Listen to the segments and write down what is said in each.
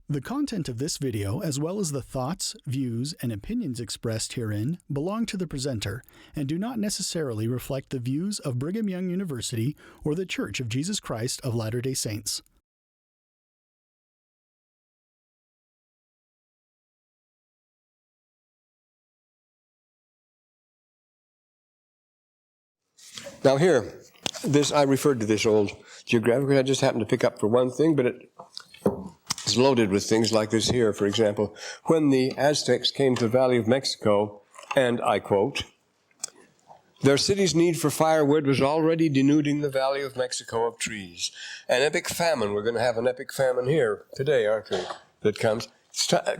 The content of this video, as well as the thoughts, views, and opinions expressed herein, belong to the presenter and do not necessarily reflect the views of Brigham Young University or the Church of Jesus Christ of Latter-day Saints. Now here, I referred to this old geographic. I just happened to pick up for one thing, but it's loaded with things like this here. For example, when the Aztecs came to the Valley of Mexico, and I quote, "Their city's need for firewood was already denuding the Valley of Mexico of trees. An epic famine," we're going to have an epic famine here today, aren't we, that comes.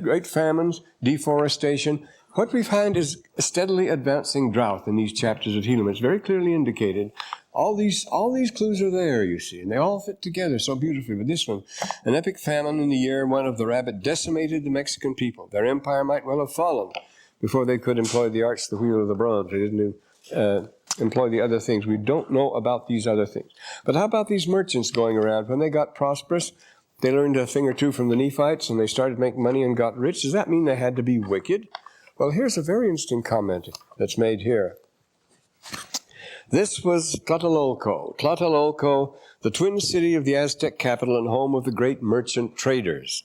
Great famines, deforestation. What we find is a steadily advancing drought in these chapters of Helaman. It's very clearly indicated. All these clues are there, you see, and they all fit together so beautifully. But this one, an epic famine in the year one of the rabbit decimated the Mexican people. Their empire might well have fallen before they could employ the arts, the wheel, or the bronze. They didn't employ the other things. We don't know about these other things. But how about these merchants going around? When they got prosperous, they learned a thing or two from the Nephites, and they started making money and got rich. Does that mean they had to be wicked? Well, here's a very interesting comment that's made here. This was Tlatelolco. Tlatelolco, the twin city of the Aztec capital and home of the great merchant traders.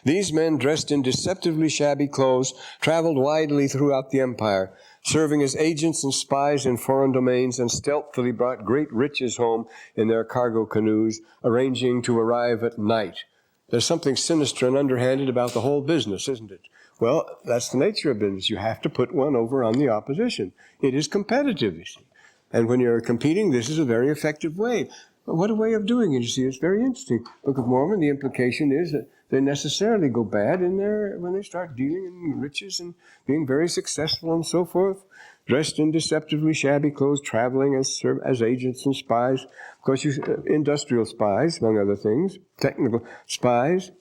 These men, dressed in deceptively shabby clothes, traveled widely throughout the empire, serving as agents and spies in foreign domains, and stealthily brought great riches home in their cargo canoes, arranging to arrive at night. There's something sinister and underhanded about the whole business, isn't it? Well, that's the nature of business. You have to put one over on the opposition. It is competitive, you see. And when you're competing, this is a very effective way. But what a way of doing it, you see. It's very interesting. Book of Mormon, the implication is that they necessarily go bad in there when they start dealing in riches and being very successful and so forth. Dressed in deceptively shabby clothes, traveling as agents and spies. Of course, industrial spies, among other things. Technical spies.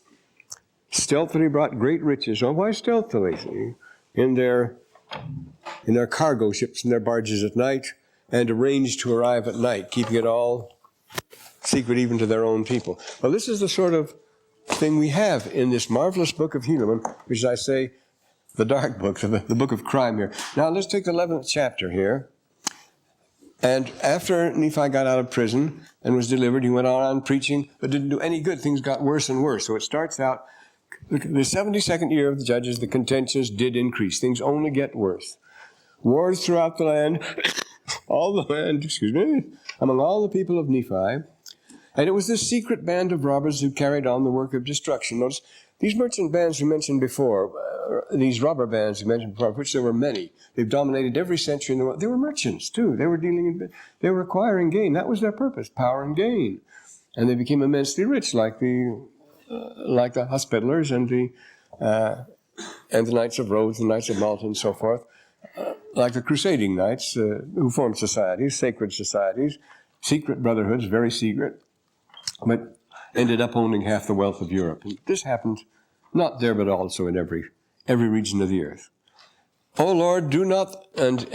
Stealthily brought great riches. Oh, why stealthily? See? In their cargo ships and their barges at night, and arranged to arrive at night, keeping it all secret even to their own people. Well, this is the sort of thing we have in this marvelous book of Helaman, which I say, the dark book, the book of crime here. Now, let's take the 11th chapter here. And after Nephi got out of prison and was delivered, he went on preaching, but didn't do any good. Things got worse and worse. So it starts out, the 72nd year of the judges, the contentions did increase. Things only get worse. Wars throughout the land, among all the people of Nephi. And it was this secret band of robbers who carried on the work of destruction. Notice, these merchant bands we mentioned before, these robber bands we mentioned before, of which there were many, they've dominated every century in the world. They were merchants, too. They were acquiring gain. That was their purpose, power and gain. And they became immensely rich, like the Hospitallers and the Knights of Rhodes, the Knights of Malta, and so forth. Like the crusading knights who formed societies, sacred societies, secret brotherhoods, very secret, but ended up owning half the wealth of Europe. And this happened not there, but also in every region of the earth. Oh Lord, do not, and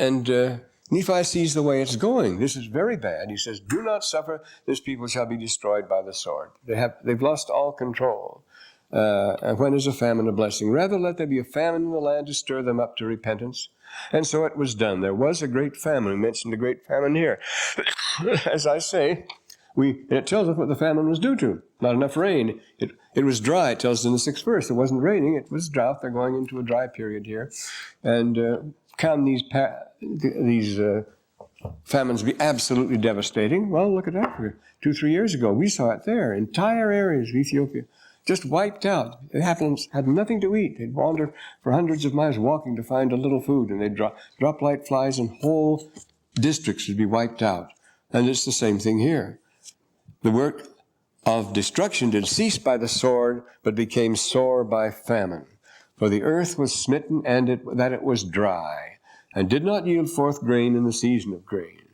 Nephi sees the way it's going. This is very bad. He says, do not suffer, this people shall be destroyed by the sword. They've lost all control. And when is a famine a blessing? Rather let there be a famine in the land to stir them up to repentance. And so it was done. There was a great famine. We mentioned the great famine here. As I say, it tells us what the famine was due to. Not enough rain. It was dry. It tells us in the 6th verse. It wasn't raining. It was drought. They're going into a dry period here. And can these famines be absolutely devastating? Well, look at Africa. 2-3 years ago, we saw it there. Entire areas of Ethiopia just wiped out. It had nothing to eat. They'd wander for hundreds of miles walking to find a little food, and they'd drop like flies, and whole districts would be wiped out. And it's the same thing here. The work of destruction did cease by the sword, but became sore by famine. For the earth was smitten, and it was dry, and did not yield forth grain in the season of grain.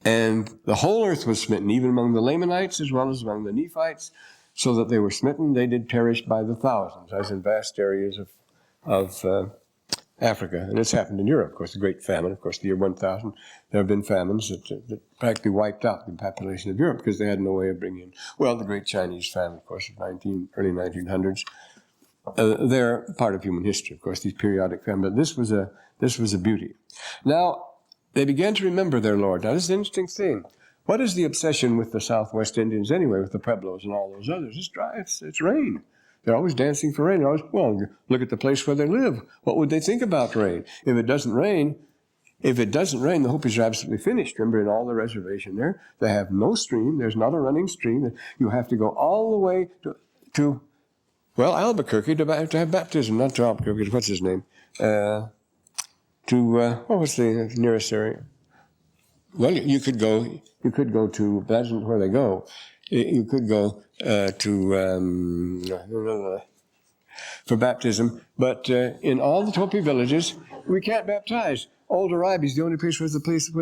And the whole earth was smitten, even among the Lamanites as well as among the Nephites, so that they were smitten, they did perish by the thousands, as in vast areas of Africa, and it's happened in Europe. Of course, the Great Famine, of course, the year 1000, there have been famines that practically wiped out the population of Europe because they had no way of bringing in. Well, the Great Chinese Famine, of course, of early 1900s. They're part of human history, of course, these periodic famines. But this was a beauty. Now, they began to remember their Lord. Now, this is an interesting thing. What is the obsession with the Southwest Indians anyway, with the Pueblos and all those others? It's dry, it's rain. They're always dancing for rain. They're always, well, look at the place where they live. What would they think about rain? If it doesn't rain, the Hopis are absolutely finished. Remember, in all the reservation there, they have no stream. There's not a running stream. You have to go all the way to Albuquerque to have baptism. Not to Albuquerque. What's his name? What was the nearest area? Well, you could go to, but that isn't where they go. You could go for baptism, but in all the Hopi villages, we can't baptize. Old Oribe is the only place where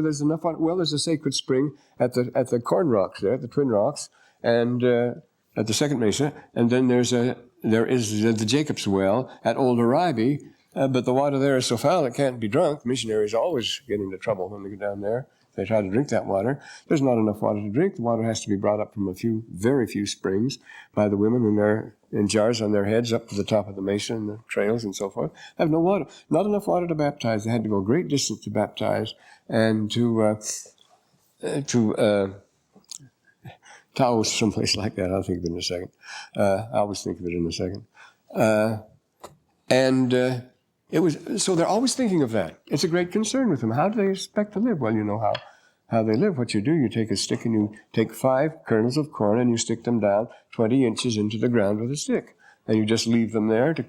there's enough water. Well, there's a sacred spring at the Corn Rocks there, at the Twin Rocks, and at the Second Mesa, and then there is the Jacob's Well at Old Oribe, but the water there is so foul it can't be drunk. Missionaries always get into trouble when they go down there. They try to drink that water. There's not enough water to drink. The water has to be brought up from very few springs by the women, and they're in jars on their heads up to the top of the mesa and the trails and so forth. They have no water. Not enough water to baptize. They had to go a great distance to baptize and to Taos, someplace like that. I'll think of it in a second. I always think of it in a second. So they're always thinking of that. It's a great concern with them. How do they expect to live? Well, you know how they live. What you do, you take a stick and you take 5 kernels of corn and you stick them down 20 inches into the ground with a stick. And you just leave them there to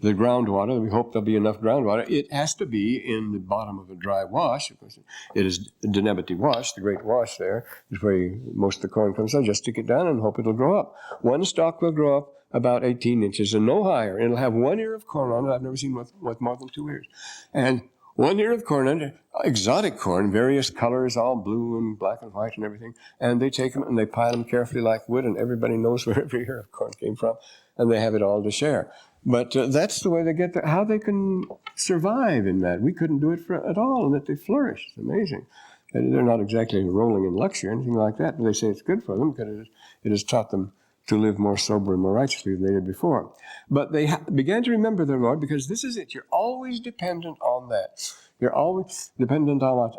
the groundwater. We hope there'll be enough groundwater. It has to be in the bottom of a dry wash. Of course, it is the Denebiti wash, the great wash there, is where most of the corn comes out. Just stick it down and hope it'll grow up. One stalk will grow up about 18 inches and no higher. It'll have 1 ear of corn on it. I've never seen with more than 2 ears. And 1 ear of corn on it, exotic corn, various colors, all blue and black and white and everything. And they take them and they pile them carefully like wood, and everybody knows where every ear of corn came from, and they have it all to share. But that's the way they get how they can survive in that. We couldn't do it at all, and that they flourish. It's amazing. And they're not exactly rolling in luxury or anything like that, but they say it's good for them because it has taught them to live more sober and more righteously than they did before. But they began to remember their Lord, because this is it. You're always dependent on that. You're always dependent on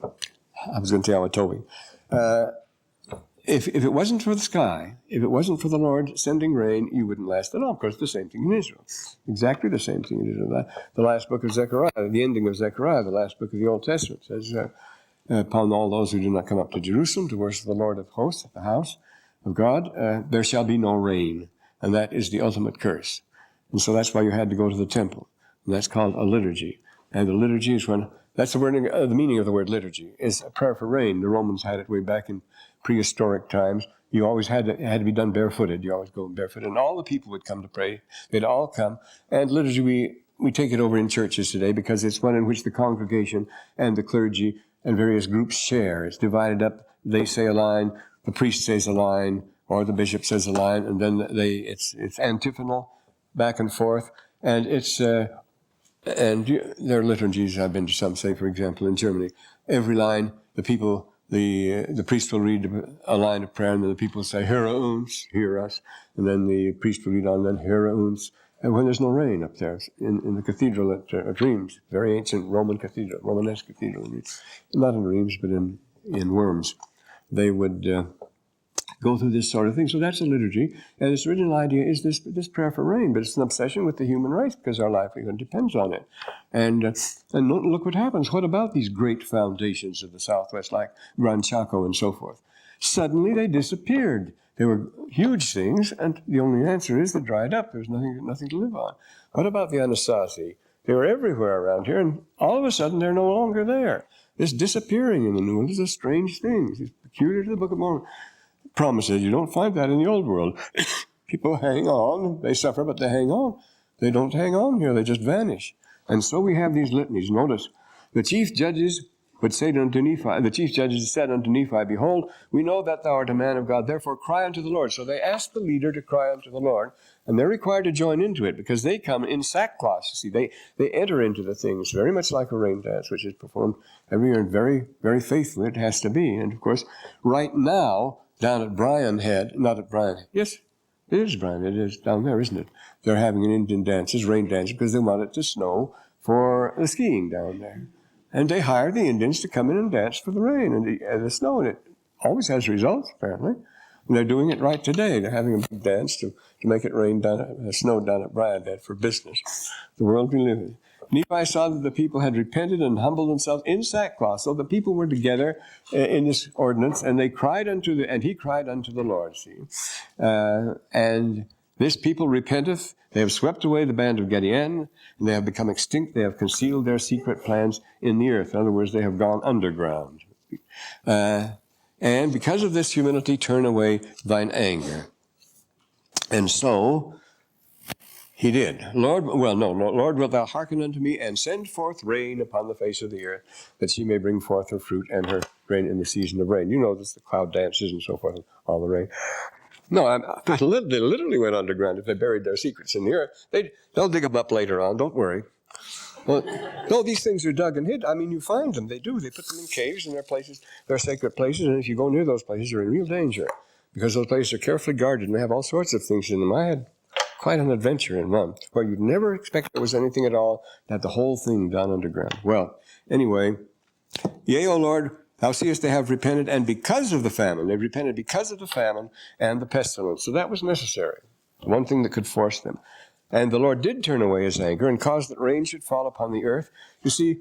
I was going to say Awatobi. If it wasn't for the sky, if it wasn't for the Lord sending rain, you wouldn't last at all. Of course, the same thing in Israel. Exactly the same thing in Israel. The last book of Zechariah, the ending of Zechariah, the last book of the Old Testament, says, upon all those who do not come up to Jerusalem to worship the Lord of hosts at the house of God, there shall be no rain. And that is the ultimate curse. And so that's why you had to go to the temple. And that's called a liturgy. And the liturgy is that's the meaning of the word liturgy, is a prayer for rain. The Romans had it way back in prehistoric times. You always it had to be done barefooted. You always go barefooted. And all the people would come to pray. They'd all come. And liturgy, we take it over in churches today because it's one in which the congregation and the clergy and various groups share. It's divided up. They say a line, the priest says a line, or the bishop says a line, and then it's antiphonal, back and forth, and there are liturgies. I've been to some, say for example in Germany. Every line, the priest will read a line of prayer, and then the people say, "Höre uns," hear us, and then the priest will read on, then "Höre uns." And when there's no rain up there, in the cathedral at Reims, very ancient Romanesque cathedral, not in Reims, but in Worms, they would go through this sort of thing. So that's a liturgy. And its original idea is this prayer for rain, but it's an obsession with the human race because our livelihood depends on it. And look what happens. What about these great foundations of the Southwest, like Gran Chaco and so forth? Suddenly they disappeared. They were huge things, and the only answer is they dried up. There was nothing to live on. What about the Anasazi? They were everywhere around here, and all of a sudden they're no longer there. This disappearing in the New World is a strange thing. It's peculiar to the Book of Mormon. Promises, you don't find that in the Old World. People hang on. They suffer, but they hang on. They don't hang on here. They just vanish. And so we have these litanies. Notice, the chief judges But said unto Nephi, the chief judges said unto Nephi, Behold, we know that thou art a man of God, therefore cry unto the Lord. So they asked the leader to cry unto the Lord, and they're required to join into it because they come in sackcloth. You see, they enter into the things very much like a rain dance, which is performed every year, and very, very faithfully it has to be. And of course, right now, down at Brigham Head, not at Brigham Head, yes, it is Brigham, it is down there, isn't it? They're having an Indian dances, rain dances, because they want it to snow for the skiing down there. And they hire the Indians to come in and dance for the rain and the snow, and it always has results, apparently. And they're doing it right today. They're having a big dance to make it snow down at Brigham Head for business, the world we live in. Nephi saw that the people had repented and humbled themselves in sackcloth. So the people were together in this ordinance, and he cried unto the Lord, see. And this people repenteth. They have swept away the band of Gadianton, and they have become extinct. They have concealed their secret plans in the earth. In other words, they have gone underground. And because of this humility, turn away thine anger. And so he did. Lord, wilt thou hearken unto me, and send forth rain upon the face of the earth, that she may bring forth her fruit and her grain in the season of rain. You know this, the cloud dances and so forth, all the rain. No, they literally went underground. If they buried their secrets in the earth, they'll dig them up later on, don't worry. Well, no, these things are dug and hid. I mean, you find them. They do. They put them in caves, and they're places, they're sacred places, and if you go near those places, you're in real danger, because those places are carefully guarded, and they have all sorts of things in them. I had quite an adventure in one, where you'd never expect there was anything at all, that the whole thing down underground. Well, anyway, yea, O Lord, thou seest they have repented, and because of the famine, they've repented because of the famine and the pestilence. So that was necessary, one thing that could force them. And the Lord did turn away his anger and cause that rain should fall upon the earth. You see,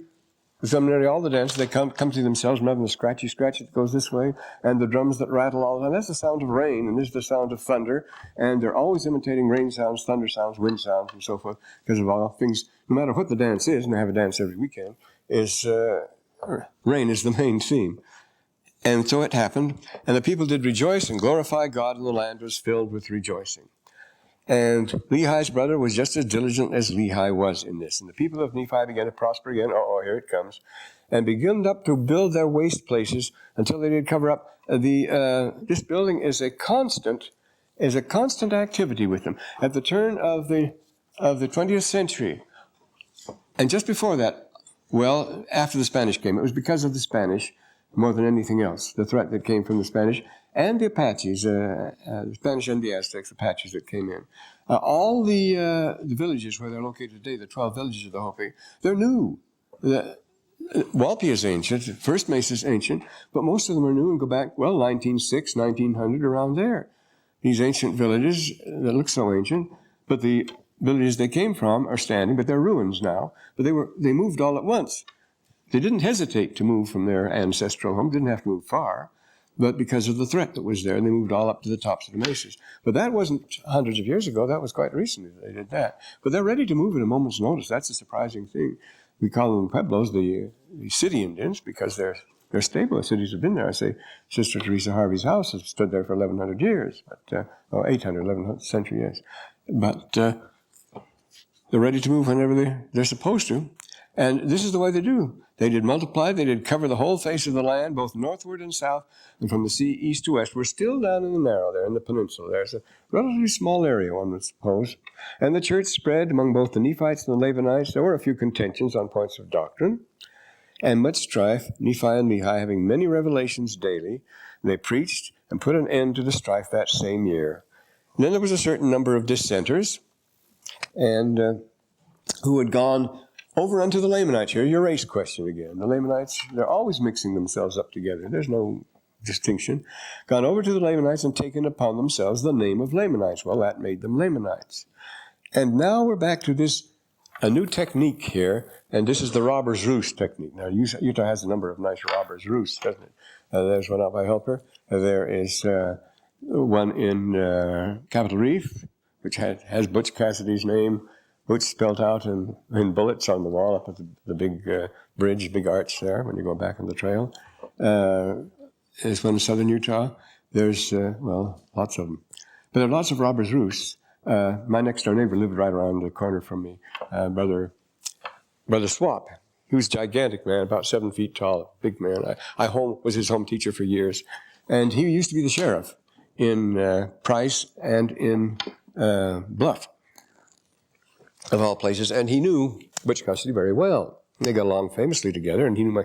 the seminary, all the dances, they come to themselves, and having the scratchy scratch that goes this way, and the drums that rattle all the time. That's the sound of rain, and this is the sound of thunder. And they're always imitating rain sounds, thunder sounds, wind sounds, and so forth, because of all things. No matter what the dance is, and they have a dance every weekend, rain is the main theme. And so it happened, and the people did rejoice and glorify God, and the land was filled with rejoicing. And Lehi's brother was just as diligent as Lehi was in this. And the people of Nephi began to prosper again. Here it comes. And began up to build their waste places until they did cover up. This building is a constant activity with them. At the turn of the 20th century, and just before that, well, after the Spanish came, it was because of the Spanish more than anything else, the threat that came from the Spanish and the Apaches, the Spanish and the Aztecs, Apaches that came in. All the villages where they're located today, the 12 villages of the Hopi, they're new. Walpi is ancient, First Mesa is ancient, but most of them are new and go back, 1906, 1900, around there. These ancient villages that look so ancient, but the villages they came from are standing, but they're ruins now. But they moved all at once. They didn't hesitate to move from their ancestral home, didn't have to move far, but because of the threat that was there, they moved all up to the tops of the mesas. But that wasn't hundreds of years ago, that was quite recently that they did that. But they're ready to move at a moment's notice. That's a surprising thing. We call them Pueblos, the city Indians, because they're stable. The cities have been there. I say Sister Teresa Harvey's house has stood there for 1,100 years, but 800, 11th century, yes. But they're ready to move whenever they're supposed to. And this is the way they do. They did multiply, they did cover the whole face of the land, both northward and south, and from the sea east to west. We're still down in the narrow there, in the peninsula. There's a relatively small area, one would suppose. And the church spread among both the Nephites and the Lamanites. There were a few contentions on points of doctrine, and much strife, Nephi and Lehi having many revelations daily. They preached and put an end to the strife that same year. And then there was a certain number of dissenters, and who had gone over unto the Lamanites. Here, your race question again. The Lamanites, they're always mixing themselves up together. There's no distinction. Gone over to the Lamanites and taken upon themselves the name of Lamanites. Well, that made them Lamanites. And now we're back to a new technique here, and this is the robber's roost technique. Now, Utah has a number of nice robber's roosts, doesn't it? There's one out by Helper. There is one in Capitol Reef, which has Butch Cassidy's name, Butch spelled out in bullets on the wall up at the big bridge, big arch there when you go back on the trail. There's one in southern Utah. There's, lots of them. But there are lots of robbers' roosts. My next door neighbor lived right around the corner from me, Brother Swap. He was a gigantic man, about 7 feet tall, big man. I was his home teacher for years. And he used to be the sheriff in Price and in Bluff, of all places. And he knew Butch Cassidy very well. They got along famously together, and he knew my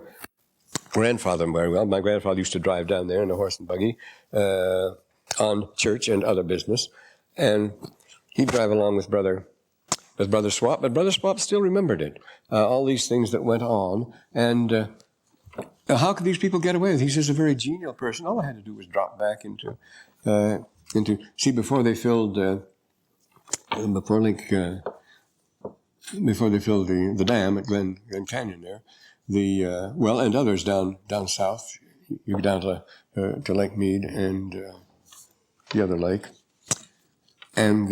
grandfather very well. My grandfather used to drive down there in a horse and buggy on church and other business. And he'd drive along with Brother Swap, but Brother Swap still remembered it, all these things that went on. And how could these people get away with it? He's just a very genial person. All I had to do was drop back into before they filled the dam at Glen Canyon there, and others down south. You go down to Lake Mead and the other lake, and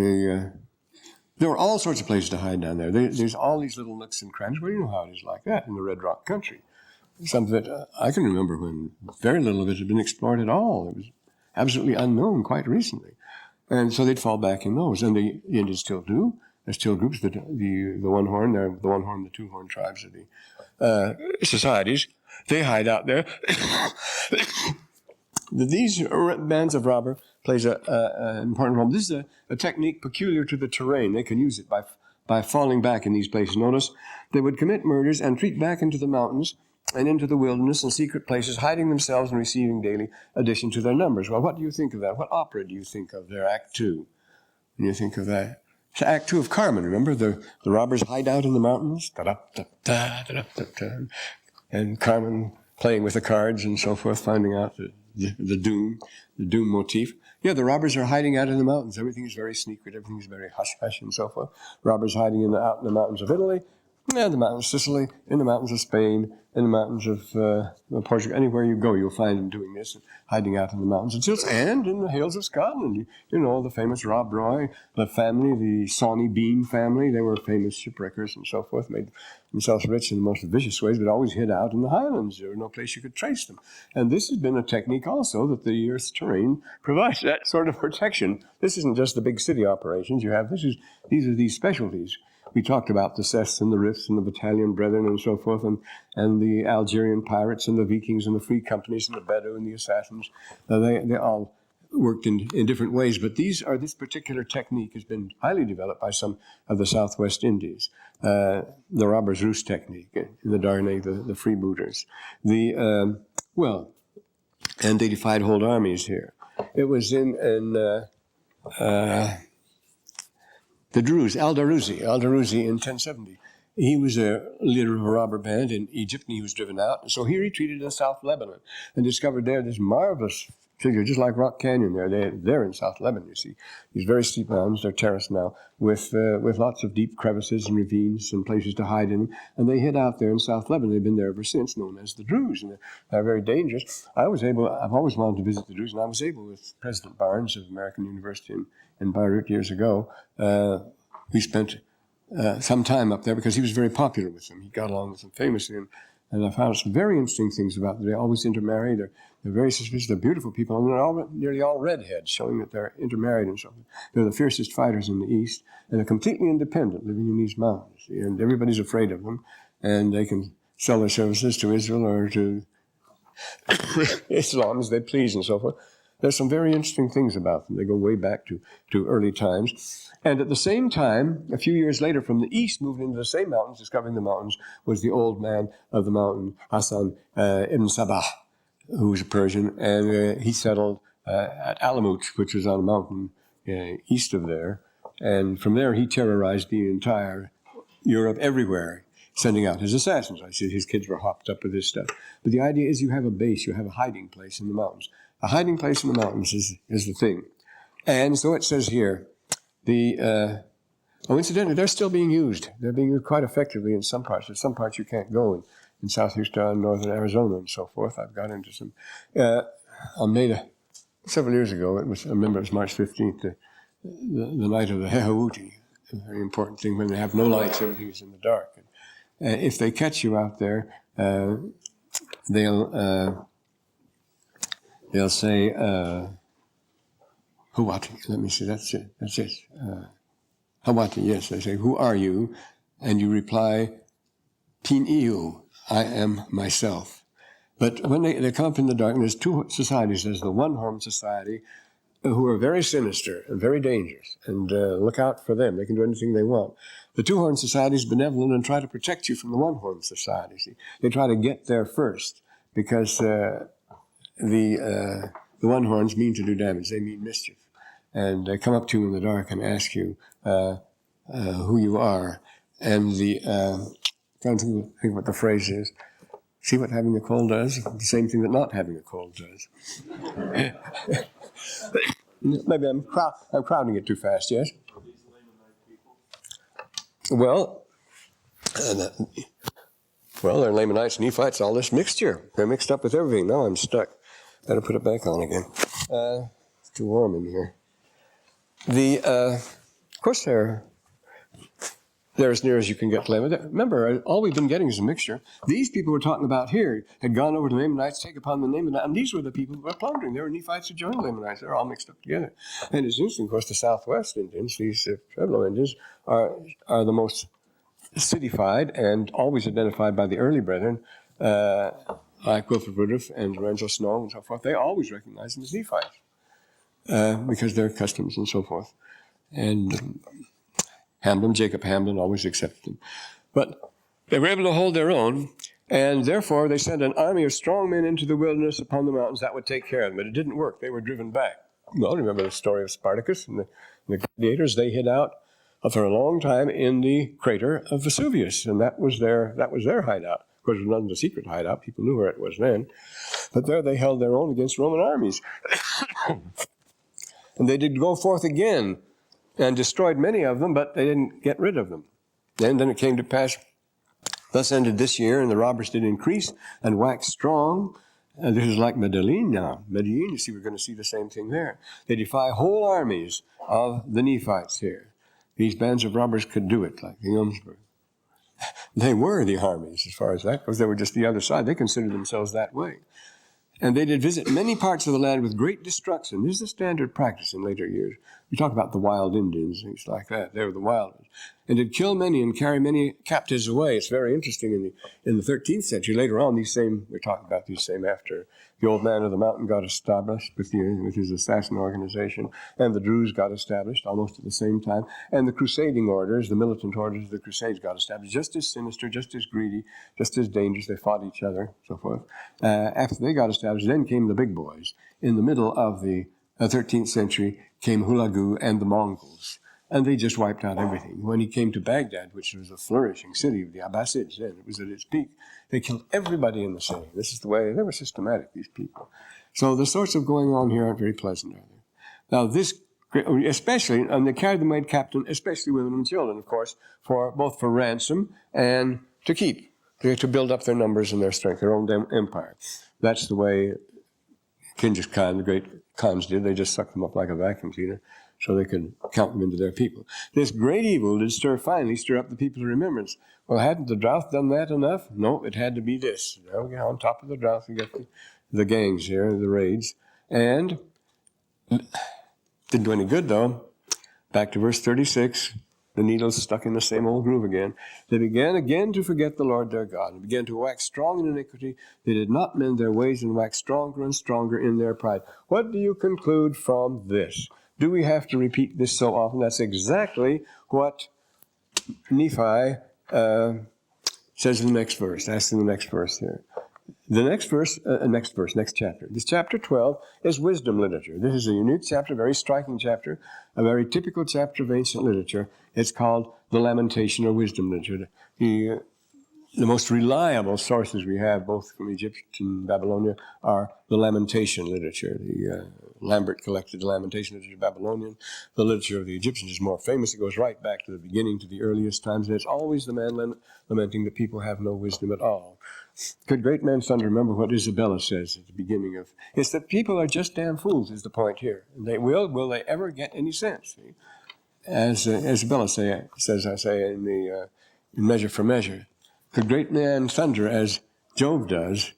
there were all sorts of places to hide down there. There's all these little nooks and crannies. Well, you know how it is like that in the Red Rock country. Something that I can remember when very little of it had been explored at all. It was absolutely unknown quite recently. And so they'd fall back in those. And the Indians still do. There's still groups, the one horn, the two horn tribes of the societies. They hide out there. These bands of robber plays an important role. This is a technique peculiar to the terrain. They can use it by falling back in these places. Notice they would commit murders and retreat back into the mountains and into the wilderness and secret places, hiding themselves and receiving daily addition to their numbers. Well, what do you think of that? What opera do you think of there, Act 2? When you think of that? It's Act 2 of Carmen, remember? The robbers hide out in the mountains. And Carmen playing with the cards and so forth, finding out the doom motif. Yeah, the robbers are hiding out in the mountains. Everything is very secret. Everything is very hush-hush and so forth. Robbers hiding out in the mountains of Italy, in the mountains of Sicily, in the mountains of Spain, in the mountains of Portugal. Anywhere you go, you'll find them doing this, hiding out in the mountains of Sicily, and in the hills of Scotland. You know, the famous Rob Roy, the family, the Sawney Bean family, they were famous shipwreckers and so forth, made themselves rich in the most vicious ways, but always hid out in the highlands. There was no place you could trace them. And this has been a technique also that the Earth's terrain provides that sort of protection. This isn't just the big city operations you have. These are these specialties. We talked about the Seths and the Rifts and the Battalion Brethren and so forth, and the Algerian pirates and the Vikings and the free companies and the Bedou and the assassins. They all worked in different ways, but this particular technique has been highly developed by some of the Southwest Indies. The Robber's Roost technique, the Darnay, the freebooters. And they defied whole armies here. It was in the Druze, Al-Daruzi in 1070. He was a leader of a robber band in Egypt, and he was driven out. And so he retreated to South Lebanon and discovered there this marvelous figure, just like Rock Canyon there. They're in South Lebanon, you see. These very steep mountains, they're terraced now, with lots of deep crevices and ravines and places to hide in. And they hid out there in South Lebanon. They've been there ever since, known as the Druze, and they're very dangerous. I've always wanted to visit the Druze, and I was able with President Barnes of American University in Beirut years ago. We spent some time up there because he was very popular with them. He got along with them famously, and I found some very interesting things about them. They always intermarry. They're very suspicious. They're beautiful people, and they're nearly all redheads, showing that they're intermarried and so on. They're the fiercest fighters in the East, and they're completely independent, living in these mountains. And everybody's afraid of them, and they can sell their services to Israel or to Islam as they please and so forth. There's some very interesting things about them. They go way back to early times. And at the same time, a few years later, from the east, moved into the same mountains, discovering the mountains, was the old man of the mountain, Hassan ibn Sabah, who was a Persian, and he settled at Alamut, which was on a mountain east of there. And from there, he terrorized the entire Europe, everywhere, sending out his assassins. I see his kids were hopped up with this stuff. But the idea is you have a base, you have a hiding place in the mountains. A hiding place in the mountains is the thing. And so it says here, incidentally, they're still being used. They're being used quite effectively in some parts. There's some parts you can't go in South Utah, northern Arizona, and so forth. I've got into some. I made several years ago, I remember it was March 15th, the night of the Hehawuti, a very important thing. When they have no lights, everything is in the dark. And if they catch you out there, they'll say, Hawati, let me see, that's it. Hawati, yes, they say, who are you? And you reply, Tin Iu, I am myself. But when they come up in the dark, there's two societies. There's the one-horn society, who are very sinister and very dangerous, and look out for them. They can do anything they want. The two-horn society is benevolent and try to protect you from the one-horn society. See? They try to get there first, because the one-horns mean to do damage. They mean mischief. And they come up to you in the dark and ask you who you are. And trying to think what the phrase is. See what having a cold does? The same thing that not having a cold does. Maybe I'm crowding it too fast, yes? Well, they're Lamanites, Nephites, all this mixture. They're mixed up with everything. Now I'm stuck. Better put it back on again. It's too warm in here. Of course, they're as near as you can get to Lamanites. Remember, all we've been getting is a mixture. These people we're talking about here had gone over to the Lamanites, take upon the name of that, and these were the people who were plundering. They were Nephites who joined Lamanites. They're all mixed up together. And it's interesting, of course, the Southwest Indians, these Pueblo Indians, are the most cityfied and always identified by the early brethren, like Wilford Woodruff and Lorenzo Snow and so forth. They always recognize them as Nephites because their customs and so forth. And Jacob Hamblin always accepted them. But they were able to hold their own, and therefore they sent an army of strong men into the wilderness upon the mountains that would take care of them. But it didn't work. They were driven back. Well, remember the story of Spartacus and the gladiators? They hid out for a long time in the crater of Vesuvius, and that was their hideout. Of course, it wasn't a secret hideout. People knew where it was then. But there they held their own against Roman armies. And they did go forth again and destroyed many of them, but they didn't get rid of them. And then it came to pass, thus ended this year, and the robbers did increase and wax strong. And this is like Medellin now. Medellin, you see, we're going to see the same thing there. They defy whole armies of the Nephites here. These bands of robbers could do it, like the Jomsburg. They were the armies, as far as that goes. They were just the other side. They considered themselves that way. And they did visit many parts of the land with great destruction. This is a standard practice in later years. We talk about the wild Indians, things like that. They were the wild ones. And did kill many and carry many captives away. It's very interesting. In the 13th century, later on, we're talking about these same after the old man of the mountain got established with his assassin organization, and the Druze got established almost at the same time, and the crusading orders, the militant orders of the Crusades got established, just as sinister, just as greedy, just as dangerous. They fought each other, so forth. After they got established, then came the big boys. In the middle of the 13th century came Hulagu and the Mongols, and they just wiped out everything. When he came to Baghdad, which was a flourishing city of the Abbasids then, it was at its peak, they killed everybody in the city. This is the way, they were systematic, these people. So the sorts of going on here aren't very pleasant, are they? Now this, especially, and they carried them away captain, especially women and children, of course, both for ransom and to keep, to build up their numbers and their strength, their own empire. That's the way Genghis Khan, the great Khans did. They just sucked them up like a vacuum cleaner so they could count them into their people. This great evil did finally stir up the people to remembrance. Well, hadn't the drought done that enough? No, it had to be this. Now we get on top of the drought, we get the gangs here, the raids. And didn't do any good, though. Back to verse 36. The needle's stuck in the same old groove again. They began again to forget the Lord their God, and began to wax strong in iniquity. They did not mend their ways, and waxed stronger and stronger in their pride. What do you conclude from this? Do we have to repeat this so often? That's exactly what Nephi says in the next verse. That's in the next verse here. The next chapter. This chapter 12 is wisdom literature. This is a unique chapter, a very striking chapter, a very typical chapter of ancient literature. It's called the Lamentation or Wisdom literature. The most reliable sources we have, both from Egypt and Babylonia, are the Lamentation literature. Lambert collected the Lamentation literature of Babylonian. The literature of the Egyptians is more famous. It goes right back to the beginning, to the earliest times, and it's always the man lamenting that people have no wisdom at all. Could great men's son remember what Isabella says at the beginning of? It's that people are just damn fools is the point here. Will they ever get any sense? See? As Isabella says, I say in Measure for Measure. Could great man thunder as Job does?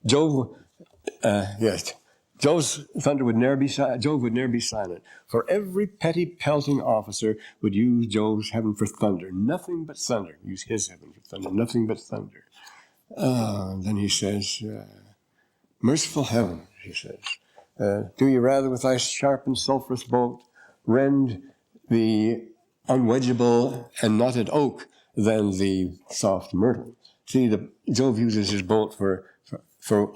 Job Jove's thunder would never be silent. Jove would never be silent. For every petty pelting officer would use Jove's heaven for thunder. Nothing but thunder. Use his heaven for thunder. Nothing but thunder. Then he says, merciful heaven, he says, do you rather with thy sharp and sulphurous bolt rend the unwedgeable and knotted oak than the soft myrtle? See, Jove uses his bolt for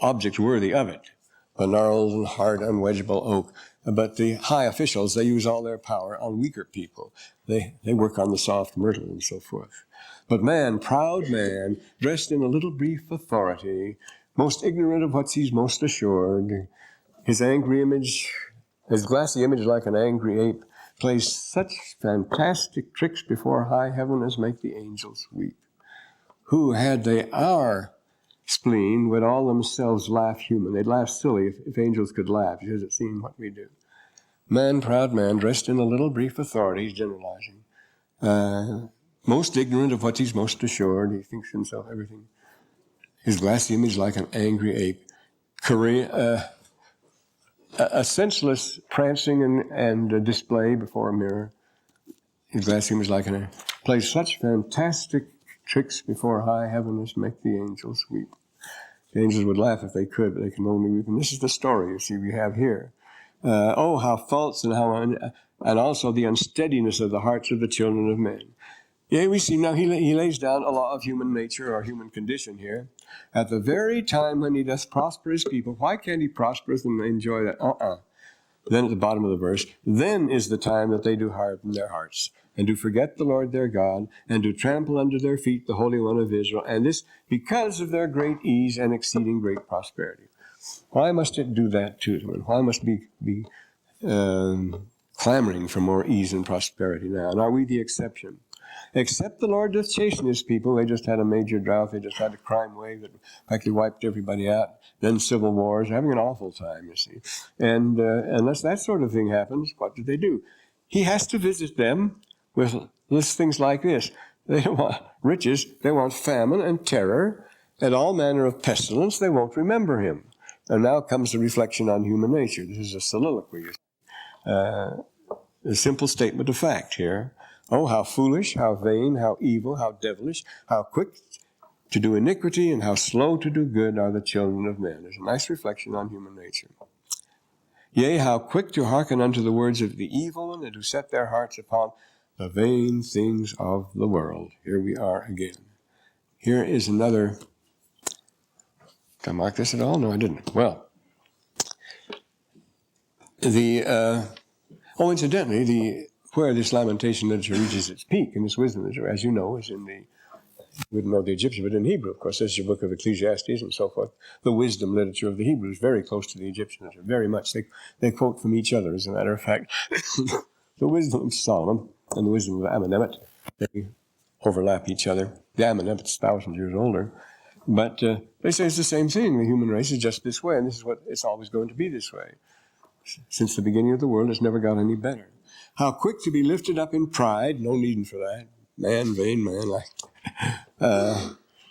objects worthy of it. A gnarled and hard, unwedgeable oak. But the high officials, they use all their power on weaker people. They work on the soft myrtle and so forth. But man, proud man, dressed in a little brief authority, most ignorant of what he's most assured, his angry image, his glassy image like an angry ape, plays such fantastic tricks before high heaven as make the angels weep. Who, had they our spleen, would all themselves laugh human. They'd laugh silly if angels could laugh, because it's seeing what we do. Man, proud man, dressed in a little brief authority, he's generalizing. Most ignorant of what he's most assured. He thinks himself everything. His glassy image like an angry ape. A senseless prancing and display before a mirror. His glassy image like an plays such fantastic tricks before high heaven as make the angels weep. The angels would laugh if they could, but they can only weep. And this is the story, you see, we have here. Oh, how false and and also the unsteadiness of the hearts of the children of men. Yeah, we see now he lays down a law of human nature or human condition here. At the very time when he doth prosper his people, why can't he prosper and enjoy that? Then at the bottom of the verse, then is the time that they do harden their hearts, and do forget the Lord their God, and do trample under their feet the Holy One of Israel, and this because of their great ease and exceeding great prosperity. Why must it do that to them? And why must be clamoring for more ease and prosperity now? And are we the exception? Except the Lord doth chasten his people. They just had a major drought. They just had a crime wave that practically wiped everybody out. Then civil wars. Having an awful time, you see. And unless that sort of thing happens, what do they do? He has to visit them with things like this. They don't want riches. They want famine and terror and all manner of pestilence. They won't remember him. And now comes the reflection on human nature. This is a soliloquy. A simple statement of fact here. Oh, how foolish, how vain, how evil, how devilish, how quick to do iniquity, and how slow to do good are the children of men. There's a nice reflection on human nature. Yea, how quick to hearken unto the words of the evil one, and to set their hearts upon the vain things of the world. Here we are again. Here is another. Did I mark this at all? No, I didn't. Well, incidentally, where this lamentation literature reaches its peak in this wisdom literature, as you know, is in you wouldn't know the Egyptian, but in Hebrew, of course. This is your book of Ecclesiastes and so forth. The wisdom literature of the Hebrews, very close to the Egyptian literature, very much. They quote from each other, as a matter of fact. The wisdom of Solomon and the wisdom of Amenemhet, they overlap each other. The Amenemhet's 1,000 years older. But they say it's the same thing. The human race is just this way, and this is what it's always going to be this way. Since the beginning of the world, it's never got any better. How quick to be lifted up in pride, no need for that. Man, vain man,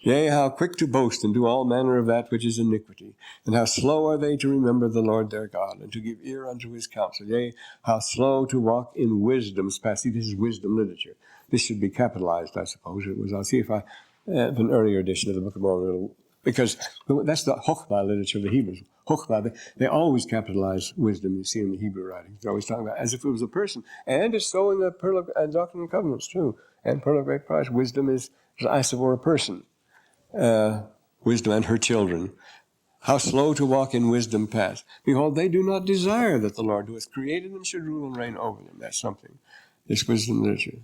yea, how quick to boast and do all manner of that which is iniquity. And how slow are they to remember the Lord their God, and to give ear unto his counsel. Yea, how slow to walk in wisdom's path. See, this is wisdom literature. This should be capitalized, I suppose. I'll see if I have an earlier edition of the Book of Mormon, because that's the Chokhmah literature of the Hebrews. Chokhmah, they always capitalize wisdom you see in the Hebrew writings. They're always talking about it as if it was a person. And it's so in the Pearl of Doctrine and Covenants, too. And Pearl of Great Price, wisdom is as if it were a person. Wisdom and her children. How slow to walk in wisdom paths. Behold, they do not desire that the Lord who has created them should rule and reign over them. That's something. This wisdom literature.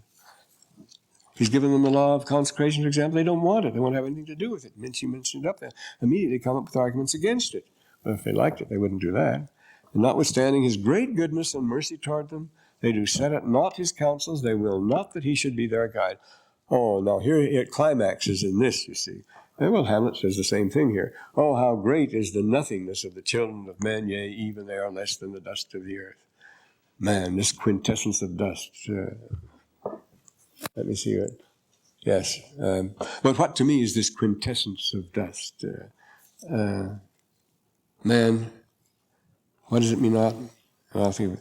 He's given them the law of consecration, for example. They don't want it. They won't have anything to do with it. She mentioned it up there. Immediately come up with arguments against it. But if they liked it, they wouldn't do that. And notwithstanding his great goodness and mercy toward them, they do set at naught his counsels. They will not that he should be their guide. Oh, now here it climaxes in this, you see. And well, Hamlet says the same thing here. Oh, how great is the nothingness of the children of men, yea, even they are less than the dust of the earth. Man, this quintessence of dust. Let me see it. Yes. But what to me is this quintessence of dust? Man, What does it mean not? I'll think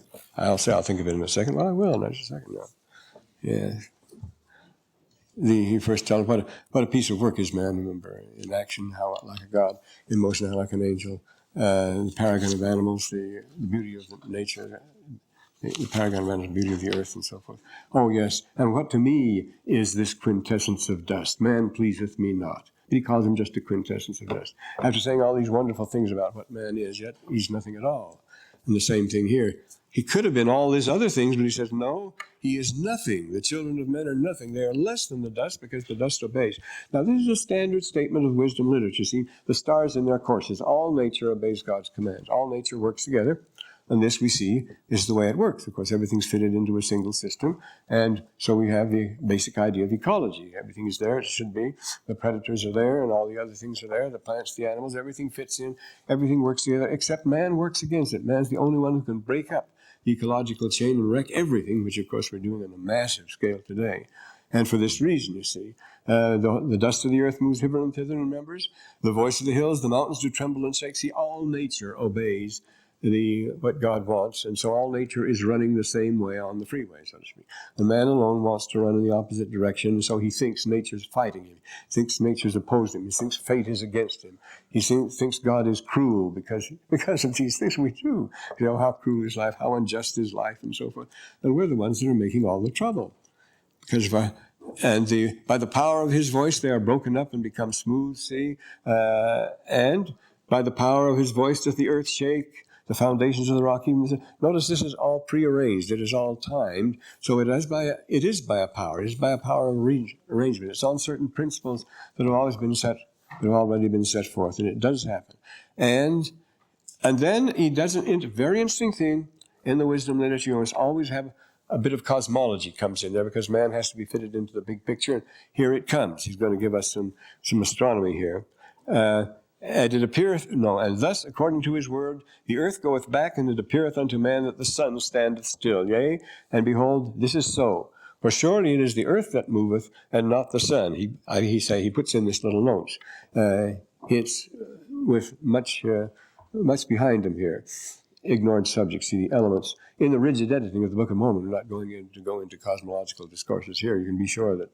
of it in a second. Well, I will in just a second now. Yeah. He first tells what a piece of work is man, remember, in action, how like a god, in motion, how like an angel, the paragon of animals, the beauty of the nature, the paragon of animals, the beauty of the earth, and so forth. Oh, yes, and what to me is this quintessence of dust? Man pleaseth me not. He calls him just a quintessence of dust. After saying all these wonderful things about what man is, yet he's nothing at all. And the same thing here. He could have been all these other things, but he says, no, he is nothing. The children of men are nothing. They are less than the dust because the dust obeys. Now, this is a standard statement of wisdom literature. See, the stars in their courses, all nature obeys God's commands. All nature works together. And this we see is the way it works. Of course, everything's fitted into a single system. And so we have the basic idea of ecology. Everything is there, it should be. The predators are there, and all the other things are there. The plants, the animals, everything fits in. Everything works together, except man works against it. Man's the only one who can break up the ecological chain and wreck everything, which, of course, we're doing on a massive scale today. And for this reason, you see, the dust of the earth moves hither and thither in members. The voice of the hills, the mountains do tremble and shake. See, all nature obeys what God wants, and so all nature is running the same way on the freeway, so to speak. The man alone wants to run in the opposite direction, and so he thinks nature's fighting him. He thinks nature's opposed him. He thinks fate is against him. He thinks God is cruel because of these things we do. You know, how cruel is life, how unjust is life, and so forth. And we're the ones that are making all the trouble. Because by the power of his voice, they are broken up and become smooth, see? And by the power of his voice doth the earth shake, the foundations of the rock. Notice this is all prearranged. It is all timed. So it is by a power. It is by a power of arrangement. It's on certain principles that have always been set, that have already been set forth, and it does happen. And then he does a very interesting thing in the wisdom literature. You must always have a bit of cosmology comes in there because man has to be fitted into the big picture. And here it comes. He's going to give us some astronomy here. And it appeareth, and thus, according to his word, the earth goeth back, and it appeareth unto man that the sun standeth still. Yea, and behold, this is so. For surely it is the earth that moveth, and not the sun. He puts in this little note. It's with much behind him here. Ignored subjects, see the elements. In the rigid editing of the Book of Mormon, we're not going to go into cosmological discourses here. You can be sure that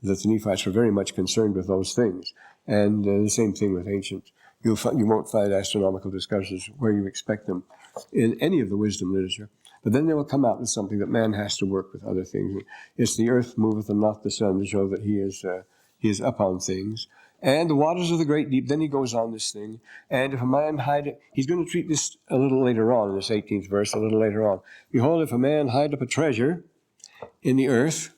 the Nephites were very much concerned with those things. And the same thing with ancient. You won't find astronomical discussions where you expect them in any of the wisdom literature. But then they will come out with something that man has to work with other things. It's the earth moveth and not the sun, to show that he is up on things. And the waters of the great deep. Then he goes on this thing. And if a man hide it, he's going to treat this a little later on in this 18th verse, a little later on. Behold, if a man hide up a treasure in the earth,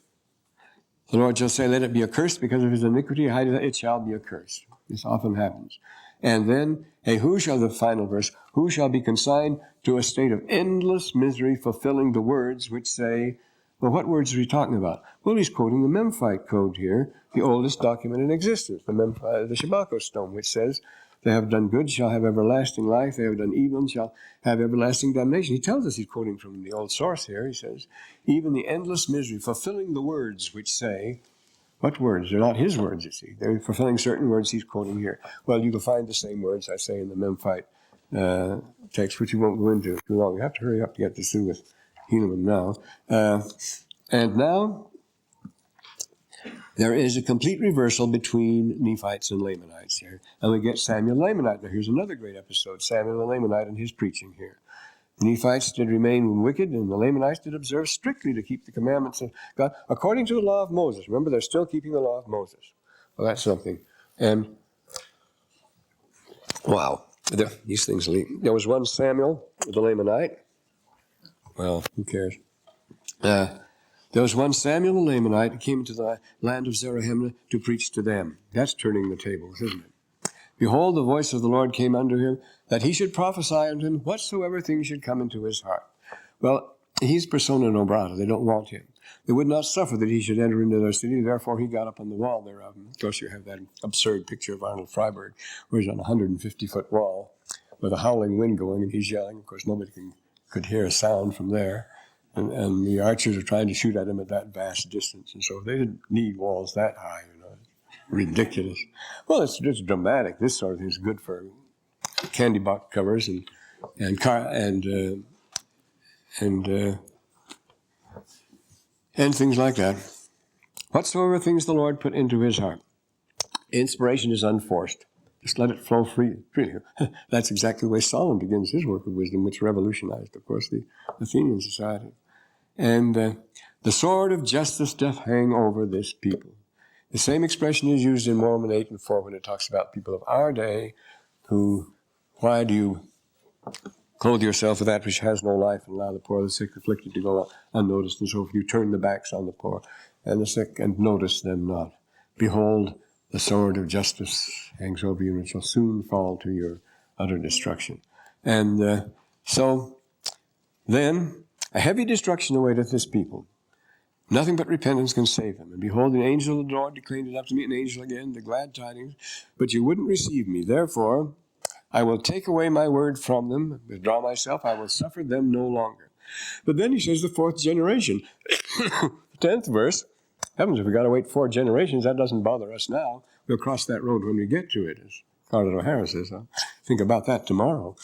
the Lord shall say, let it be accursed, because of his iniquity, it shall be accursed. This often happens. And then, the final verse, who shall be consigned to a state of endless misery, fulfilling the words which say, well, what words are he talking about? Well, he's quoting the Memphite code here, the oldest document in existence, the Shabako stone, which says, they have done good, shall have everlasting life. They have done evil, shall have everlasting damnation. He tells us, he's quoting from the old source here. He says, even the endless misery, fulfilling the words which say, what words? They're not his words, you see. They're fulfilling certain words he's quoting here. Well, you can find the same words, I say, in the Memphite text, which we won't go into too long. We have to hurry up to get this through with Helaman now. And now, there is a complete reversal between Nephites and Lamanites here. And we get Samuel Lamanite. Now here's another great episode, Samuel the Lamanite and his preaching here. The Nephites did remain wicked, and the Lamanites did observe strictly to keep the commandments of God, according to the law of Moses. Remember, they're still keeping the law of Moses. Well, that's something. And, wow, these things leak. There was one Samuel, the Lamanite. Well, who cares? There was one Samuel the Lamanite who came into the land of Zarahemla to preach to them. That's turning the tables, isn't it? Behold, the voice of the Lord came unto him, that he should prophesy unto him whatsoever things should come into his heart. Well, he's persona non grata. They don't want him. They would not suffer that he should enter into their city. Therefore, he got up on the wall thereof. Of course, you have that absurd picture of Arnold Freiberg, where he's on a 150-foot wall with a howling wind going, and he's yelling. Of course, nobody could hear a sound from there. And the archers are trying to shoot at him at that vast distance. And so they didn't need walls that high, you know. Ridiculous. Well, it's dramatic. This sort of thing is good for candy box covers and and things like that. Whatsoever things the Lord put into his heart. Inspiration is unforced. Just let it flow freely. That's exactly the way Solomon begins his work of wisdom, which revolutionized, of course, the Athenian society. And the sword of justice doth hang over this people. The same expression is used in Mormon 8:4 when it talks about people of our day who, why do you clothe yourself with that which has no life and allow the poor, the sick, afflicted to go unnoticed, and so forth. You turn the backs on the poor and the sick and notice them not. Behold, the sword of justice hangs over you, and it shall soon fall to your utter destruction. And so then a heavy destruction awaiteth this people. Nothing but repentance can save them. And behold, an angel of the Lord declared it up to me, an angel again, the glad tidings. But you wouldn't receive me. Therefore, I will take away my word from them, withdraw myself, I will suffer them no longer. But then he says the fourth generation. 10th verse. Heavens, if we got to wait 4 generations, that doesn't bother us now. We'll cross that road when we get to it, as Scarlett O'Hara says. I'll think about that tomorrow.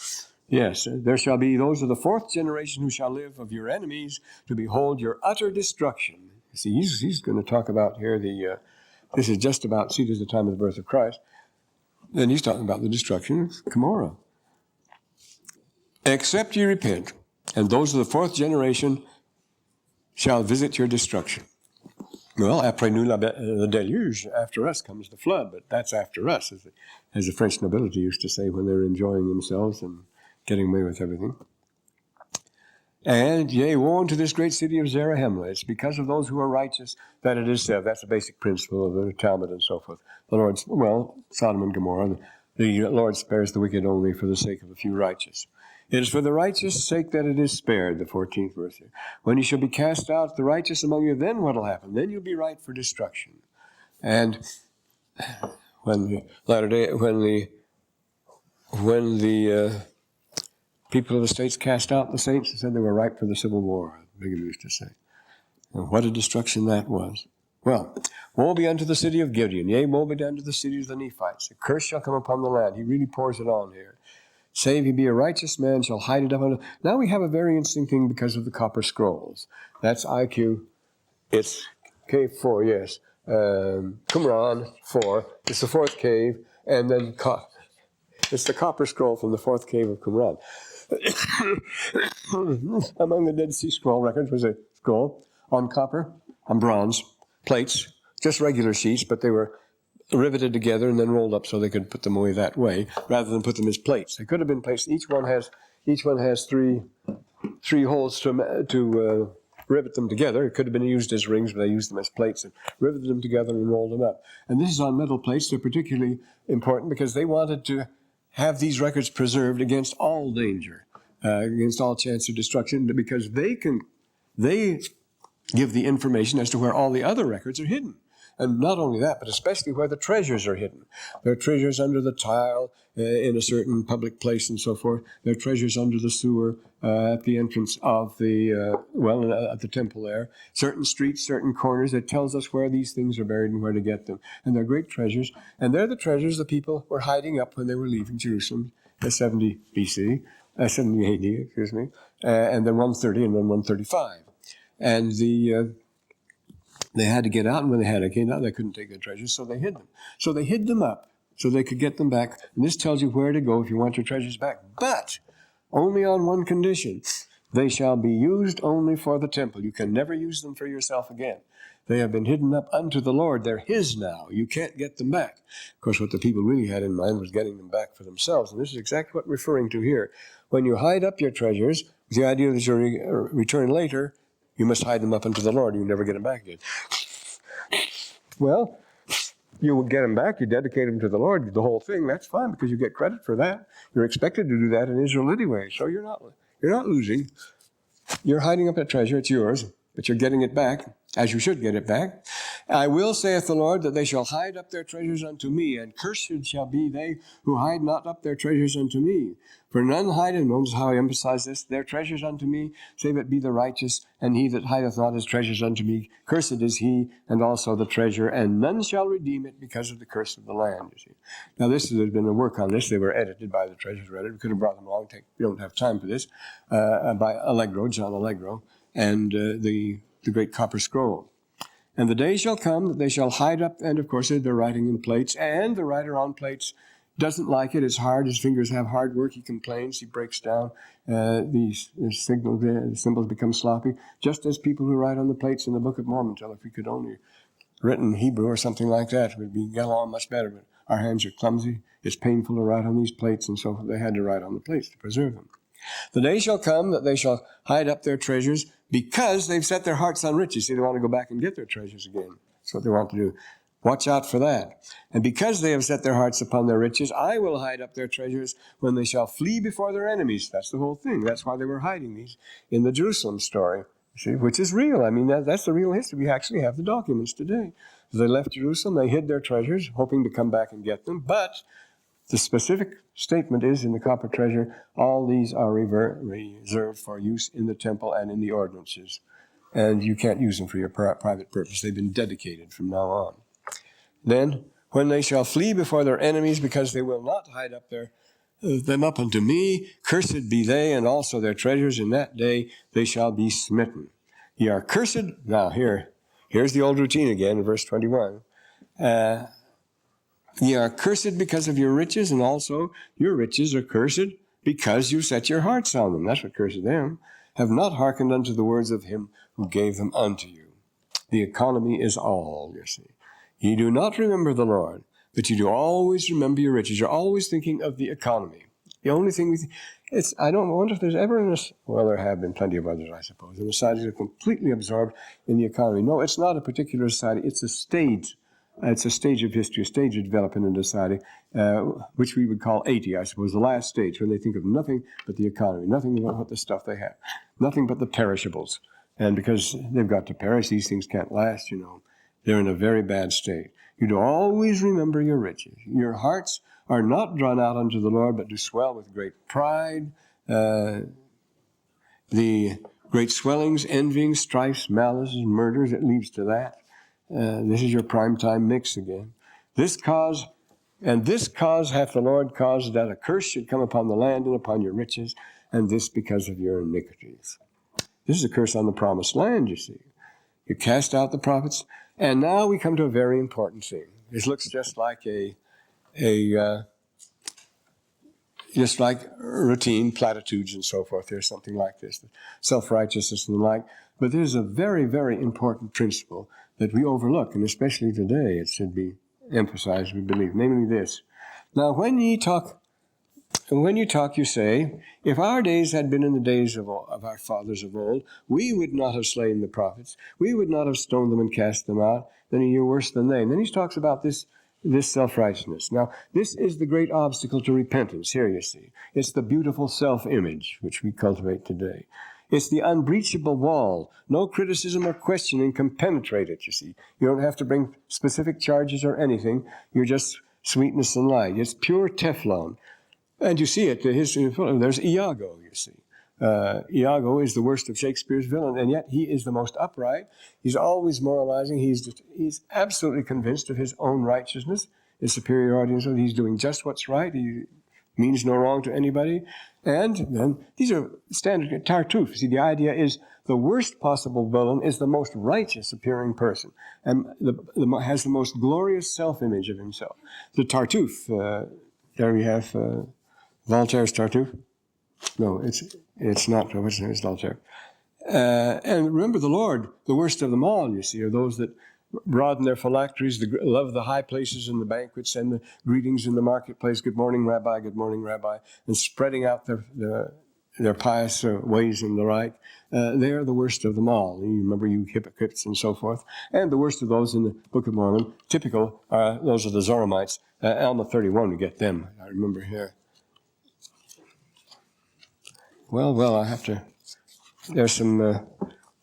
Yes, there shall be those of the 4th generation who shall live of your enemies to behold your utter destruction. You see, he's going to talk about here this is just about, see, this is the time of the birth of Christ. Then he's talking about the destruction of Gomorrah. Except ye repent, and those of the 4th generation shall visit your destruction. Well, après nous le déluge, after us comes the flood, but that's after us, as the French nobility used to say when they were enjoying themselves and getting away with everything. And, yea, woe unto this great city of Zarahemla. It's because of those who are righteous that it is said. That's a basic principle of the Talmud and so forth. The Lord's, well, Sodom and Gomorrah, the Lord spares the wicked only for the sake of a few righteous. It is for the righteous' sake that it is spared, the 14th verse here. When you shall be cast out, the righteous among you, then what will happen? Then you'll be ripe for destruction. And when the latter day, when the people of the states cast out the saints, they said they were ripe for the civil war, Brigham used to say. And what a destruction that was. Well, woe be unto the city of Gideon, yea, woe be unto the city of the Nephites. A curse shall come upon the land. He really pours it on here. Save he be a righteous man, shall hide it up under. Now we have a very interesting thing because of the copper scrolls. That's IQ. It's cave 4, yes. Qumran 4. It's the 4th cave. And then it's the copper scroll from the 4th cave of Qumran. Among the Dead Sea Scroll records was a scroll on copper, on bronze, plates, just regular sheets, but they were riveted together and then rolled up so they could put them away that way, rather than put them as plates. They could have been placed. Each one has three holes to rivet them together. It could have been used as rings, but they used them as plates and riveted them together and rolled them up. And this is on metal plates. They're particularly important because they wanted to have these records preserved against all danger, against all chance of destruction, because they give the information as to where all the other records are hidden. And not only that, but especially where the treasures are hidden. There are treasures under the tile in a certain public place and so forth. There are treasures under the sewer at the entrance of at the temple there. Certain streets, certain corners. It tells us where these things are buried and where to get them. And they're great treasures. And they're the treasures the people were hiding up when they were leaving Jerusalem, 70 BC, 70 AD, excuse me, and then 130 and then 135. And they had to get out, and when they had to get out, they couldn't take their treasures, so they hid them. So they hid them up so they could get them back. And this tells you where to go if you want your treasures back. But only on one condition. They shall be used only for the temple. You can never use them for yourself again. They have been hidden up unto the Lord. They're His now. You can't get them back. Of course, what the people really had in mind was getting them back for themselves. And this is exactly what we're referring to here. When you hide up your treasures, with the idea that you'll return later, you must hide them up unto the Lord. You never get them back again. Well, you will get them back. You dedicate them to the Lord, the whole thing. That's fine because you get credit for that. You're expected to do that in Israel anyway. So you're not losing. You're hiding up that treasure. It's yours, but you're getting it back as you should get it back. I will, saith the Lord, that they shall hide up their treasures unto me, and cursed shall be they who hide not up their treasures unto me. For none hideth, notice how I emphasize this, their treasures unto me, save it be the righteous, and he that hideth not his treasures unto me, cursed is he, and also the treasure, and none shall redeem it because of the curse of the land. You see. Now there's been a work on this. They were edited by the treasures editor. We could have brought them along. We don't have time for this. By John Allegro, and the great copper scroll. And the day shall come that they shall hide up, and of course they're writing in plates, and the writer on plates doesn't like it. It's hard. His fingers have hard work. He complains. He breaks down. These symbols become sloppy, just as people who write on the plates in the Book of Mormon tell. If we could only written Hebrew or something like that, we'd get along much better. But our hands are clumsy. It's painful to write on these plates, and so they had to write on the plates to preserve them. The day shall come that they shall hide up their treasures because they've set their hearts on riches. See, they want to go back and get their treasures again. That's what they want to do. Watch out for that. And because they have set their hearts upon their riches, I will hide up their treasures when they shall flee before their enemies. That's the whole thing. That's why they were hiding these in the Jerusalem story, see, which is real. I mean, that's the real history. We actually have the documents today. As they left Jerusalem, they hid their treasures, hoping to come back and get them. But the specific statement is in the copper treasure, all these are reserved for use in the temple and in the ordinances. And you can't use them for your private purpose. They've been dedicated from now on. Then, when they shall flee before their enemies, because they will not hide up them up unto me, cursed be they, and also their treasures. In that day they shall be smitten. Ye are cursed. Now, here's the old routine again in verse 21. Ye are cursed because of your riches, and also your riches are cursed because you set your hearts on them. That's what cursed them. Have not hearkened unto the words of him who gave them unto you. The economy is all, you see. Ye do not remember the Lord, but you do always remember your riches. You're always thinking of the economy. The only thing I don't wonder if there's ever well, there have been plenty of others, I suppose. The societies are completely absorbed in the economy. No, it's not a particular society. It's a stage. It's a stage of history, a stage of development in society, which we would call 80, I suppose, the last stage, when they think of nothing but the economy, nothing but the stuff they have, nothing but the perishables. And because they've got to perish, these things can't last, you know. They're in a very bad state. You do always remember your riches. Your hearts are not drawn out unto the Lord, but do swell with great pride. The great swellings, envyings, strifes, malices, murders, it leads to that. This is your prime time mix again. This cause hath the Lord caused that a curse should come upon the land and upon your riches, and this because of your iniquities. This is a curse on the promised land, you see. You cast out the prophets, and now we come to a very important thing. This looks just like just like routine platitudes and so forth. There's something like this, self-righteousness and the like. But there's a very, very important principle that we overlook, and especially today it should be emphasized, we believe, namely this. Now, when you talk, you say, if our days had been in the days of our fathers of old, we would not have slain the prophets. We would not have stoned them and cast them out. Then you're worse than they. And then he talks about this self-righteousness. Now, this is the great obstacle to repentance. Here you see. It's the beautiful self-image which we cultivate today. It's the unbreachable wall. No criticism or questioning can penetrate it, you see. You don't have to bring specific charges or anything. You're just sweetness and light. It's pure Teflon. And you see it, the history of film. There's Iago, you see. Iago is the worst of Shakespeare's villain, and yet he is the most upright. He's always moralizing. He's absolutely convinced of his own righteousness, his superiority, and so he's doing just what's right. He means no wrong to anybody. And then these are standard Tartuffe. See, the idea is the worst possible villain is the most righteous appearing person and has the most glorious self-image of himself. The Tartuffe, there we have Voltaire's Tartuffe. No, it's not. What's his name? It's Voltaire. And remember the Lord, the worst of them all, you see, are those that broaden their phylacteries, love the high places and the banquets and the greetings in the marketplace. Good morning, Rabbi. Good morning, Rabbi. And spreading out their pious ways and the like. They are the worst of them all. You remember, you hypocrites and so forth. And the worst of those in the Book of Mormon, typical, those are the Zoramites. Alma 31, we get them. I remember here. Well, I have to. There's some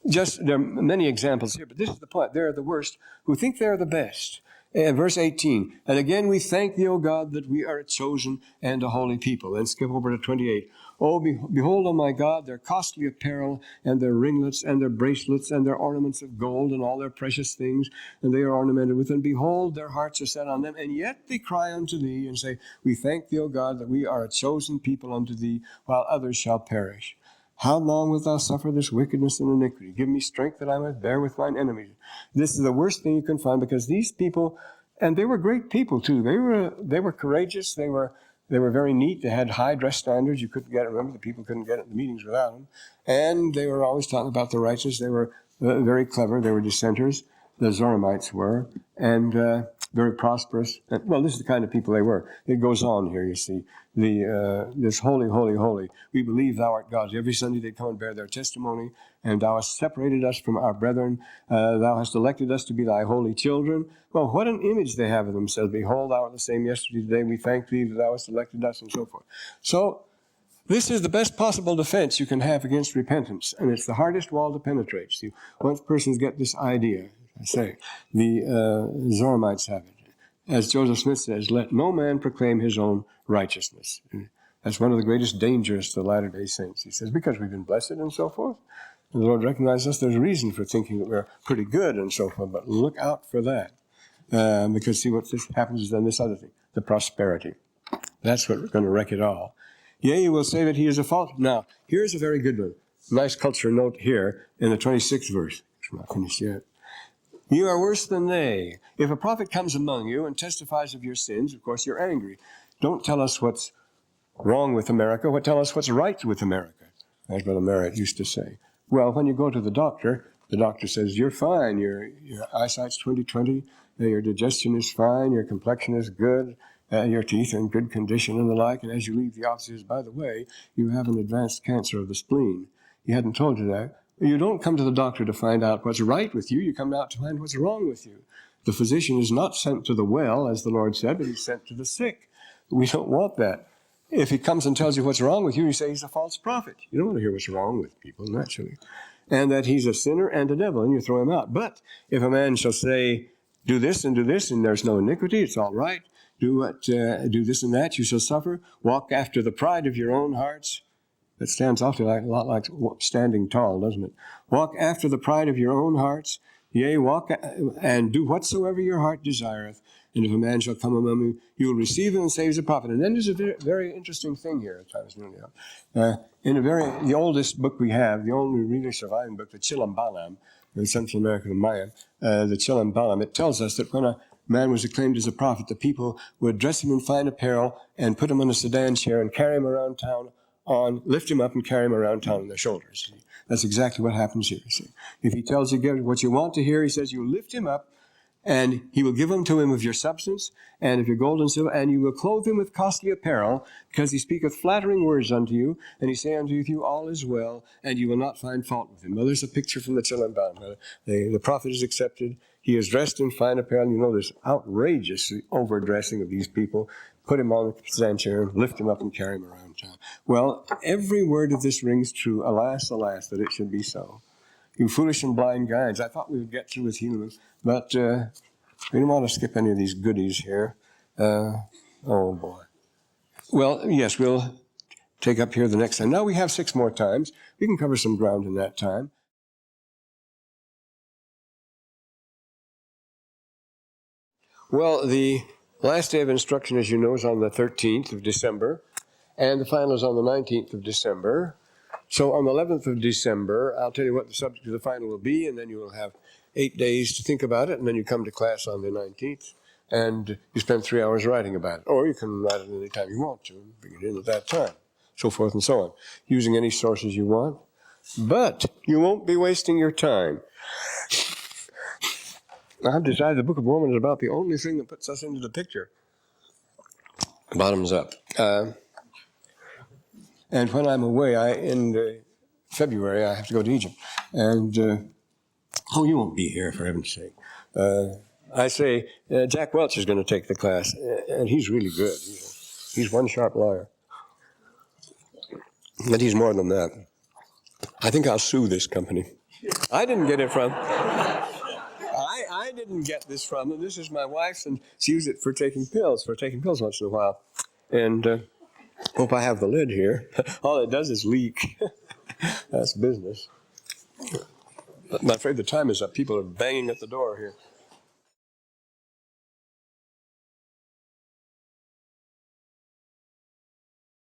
there are many examples here, but this is the point. They're the worst who think they're the best. Verse 18, and again we thank thee, O God, that we are a chosen and a holy people. Then skip over to 28. Oh, behold, O my God, their costly apparel, and their ringlets, and their bracelets, and their ornaments of gold, and all their precious things, and they are ornamented with. And behold, their hearts are set on them, and yet they cry unto thee, and say, we thank thee, O God, that we are a chosen people unto thee, while others shall perish. How long wilt thou suffer this wickedness and iniquity? Give me strength that I might bear with mine enemies. This is the worst thing you can find, because these people, and they were great people too. They were courageous. They were very neat. They had high dress standards. You couldn't get it. Remember, the people couldn't get at the meetings without them. And they were always talking about the righteous. They were very clever. They were dissenters. The Zoramites were, and very prosperous. And, well, this is the kind of people they were. It goes on here, you see. This holy, holy, holy. We believe thou art God. Every Sunday they come and bear their testimony, and thou hast separated us from our brethren. Thou hast elected us to be thy holy children. Well, what an image they have of themselves. Behold, thou art the same yesterday, today. We thank thee that thou hast elected us, and so forth. So, this is the best possible defense you can have against repentance, and it's the hardest wall to penetrate. See, once persons get this idea, I say, the Zoramites have it. As Joseph Smith says, let no man proclaim his own righteousness. That's one of the greatest dangers to the Latter-day Saints. He says, because we've been blessed and so forth, and the Lord recognizes us, there's a reason for thinking that we're pretty good and so forth, but look out for that. Because see what this happens is then this other thing, the prosperity. That's what we're going to wreck it all. Yea, you will say that he is a false. Now, here's a very good one. Nice culture note here in the 26th verse. I'm not finished yet. You are worse than they. If a prophet comes among you and testifies of your sins, of course you're angry. Don't tell us what's wrong with America, tell us what's right with America. That's what America used to say. Well, when you go to the doctor says, you're fine, your eyesight's 20/20, your digestion is fine, your complexion is good, your teeth are in good condition and the like, and as you leave the office, he says, by the way, you have an advanced cancer of the spleen. He hadn't told you that. You don't come to the doctor to find out what's right with you. You come out to find what's wrong with you. The physician is not sent to the well, as the Lord said, but he's sent to the sick. We don't want that. If he comes and tells you what's wrong with you, you say he's a false prophet. You don't want to hear what's wrong with people, naturally. And that he's a sinner and a devil, and you throw him out. But if a man shall say, do this, and there's no iniquity, it's all right. Do this and that, you shall suffer. Walk after the pride of your own hearts. That stands awfully a lot like standing tall, doesn't it? Walk after the pride of your own hearts. Yea, walk and do whatsoever your heart desireth. And if a man shall come among you, you will receive him and say he's a prophet. And then there's a very, very interesting thing here. The oldest book we have, the only really surviving book, the Chilam Balam, in Central America, the Maya, the Chilam Balam, it tells us that when a man was acclaimed as a prophet, the people would dress him in fine apparel and put him on a sedan chair and carry him around town lift him up and carry him around town on their shoulders. That's exactly what happens here. See? If he tells you what you want to hear, he says you lift him up, and he will give unto him of your substance, and of your gold and silver, and you will clothe him with costly apparel, because he speaketh flattering words unto you, and he say unto you, all is well, and you will not find fault with him. Well, there's a picture from the Chilam Balam. The prophet is accepted. He is dressed in fine apparel. You know, there's outrageous overdressing of these people. Put him on a sedan chair, lift him up, and carry him around town. Well, every word of this rings true. Alas, alas, that it should be so. You foolish and blind guides. I thought we would get through with Helaman, but we don't want to skip any of these goodies here. Oh, boy. Well, yes, we'll take up here the next time. Now we have 6 more times. We can cover some ground in that time. Well, the last day of instruction, as you know, is on the 13th of December, and the final is on the 19th of December. So on the 11th of December, I'll tell you what the subject of the final will be, and then you will have 8 days to think about it, and then you come to class on the 19th, and you spend 3 hours writing about it. Or you can write it any time you want to, and bring it in at that time, so forth and so on, using any sources you want. But you won't be wasting your time. I've decided the Book of Mormon is about the only thing that puts us into the picture. Bottoms up. And when I'm away, in February, I have to go to Egypt. And, you won't be here, for heaven's sake. I say, Jack Welch is going to take the class, and he's really good. He's one sharp liar. But he's more than that. I think I'll sue this company. I didn't get it from. I didn't get this from them. This is my wife's, and she used it for taking pills once in a while. And hope I have the lid here. All it does is leak. That's business. But I'm afraid the time is up. People are banging at the door here.